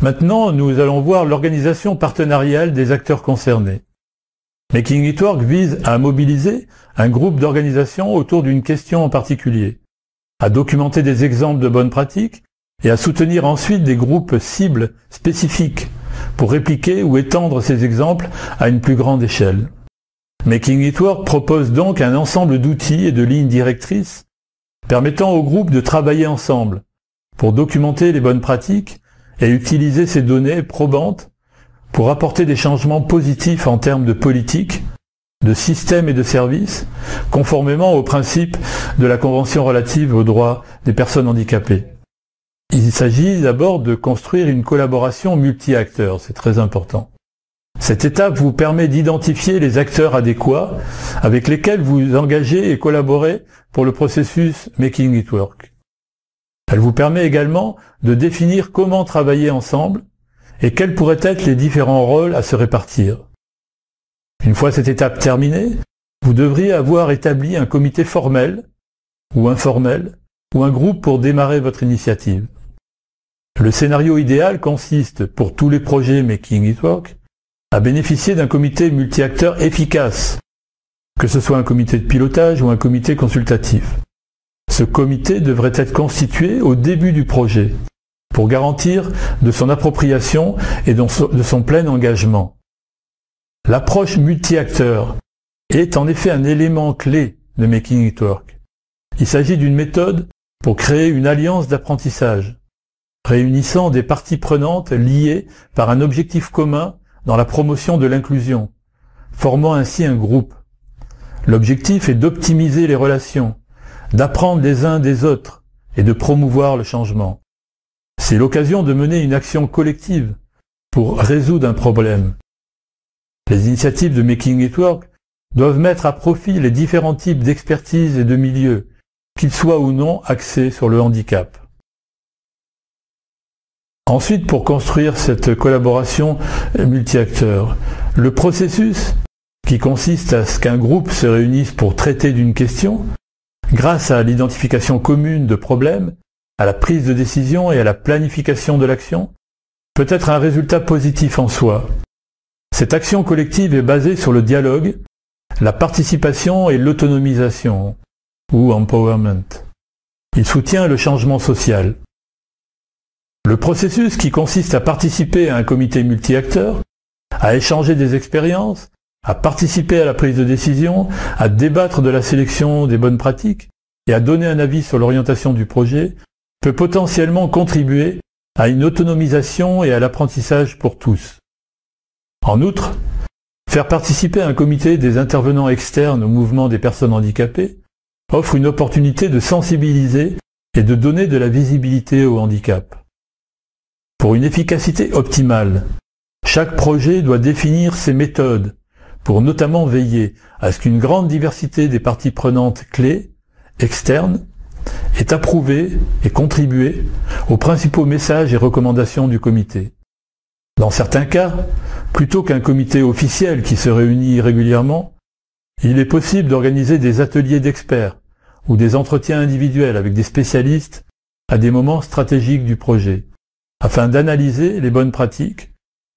Maintenant, nous allons voir l'organisation partenariale des acteurs concernés. Making It Work vise à mobiliser un groupe d'organisations autour d'une question en particulier, à documenter des exemples de bonnes pratiques et à soutenir ensuite des groupes cibles spécifiques pour répliquer ou étendre ces exemples à une plus grande échelle. Making It Work propose donc un ensemble d'outils et de lignes directrices permettant aux groupes de travailler ensemble pour documenter les bonnes pratiques et utiliser ces données probantes pour apporter des changements positifs en termes de politique, de systèmes et de services, conformément aux principes de la Convention relative aux droits des personnes handicapées. Il s'agit d'abord de construire une collaboration multi-acteurs, c'est très important. Cette étape vous permet d'identifier les acteurs adéquats avec lesquels vous engagez et collaborez pour le processus Making It Work. Elle vous permet également de définir comment travailler ensemble et quels pourraient être les différents rôles à se répartir. Une fois cette étape terminée, vous devriez avoir établi un comité formel ou informel ou un groupe pour démarrer votre initiative. Le scénario idéal consiste, pour tous les projets Making It Work, à bénéficier d'un comité multi-acteurs efficace, que ce soit un comité de pilotage ou un comité consultatif. Ce comité devrait être constitué au début du projet, pour garantir de son appropriation et de son plein engagement. L'approche multi-acteurs est en effet un élément clé de Making It Work. Il s'agit d'une méthode pour créer une alliance d'apprentissage, réunissant des parties prenantes liées par un objectif commun dans la promotion de l'inclusion, formant ainsi un groupe. L'objectif est d'optimiser les relations, d'apprendre les uns des autres et de promouvoir le changement. C'est l'occasion de mener une action collective pour résoudre un problème. Les initiatives de Making It Work doivent mettre à profit les différents types d'expertise et de milieux, qu'ils soient ou non axés sur le handicap. Ensuite, pour construire cette collaboration multi-acteurs, le processus, qui consiste à ce qu'un groupe se réunisse pour traiter d'une question, grâce à l'identification commune de problèmes, à la prise de décision et à la planification de l'action, peut être un résultat positif en soi. Cette action collective est basée sur le dialogue, la participation et l'autonomisation, ou empowerment. Il soutient le changement social. Le processus qui consiste à participer à un comité multi-acteurs, à échanger des expériences, à participer à la prise de décision, à débattre de la sélection des bonnes pratiques et à donner un avis sur l'orientation du projet, peut potentiellement contribuer à une autonomisation et à l'apprentissage pour tous. En outre, faire participer un comité des intervenants externes au mouvement des personnes handicapées offre une opportunité de sensibiliser et de donner de la visibilité au handicap. Pour une efficacité optimale, chaque projet doit définir ses méthodes pour notamment veiller à ce qu'une grande diversité des parties prenantes clés, externes, est approuvée et contribuée aux principaux messages et recommandations du comité. Dans certains cas, plutôt qu'un comité officiel qui se réunit régulièrement, il est possible d'organiser des ateliers d'experts ou des entretiens individuels avec des spécialistes à des moments stratégiques du projet, afin d'analyser les bonnes pratiques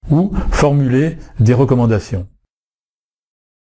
ou formuler des recommandations.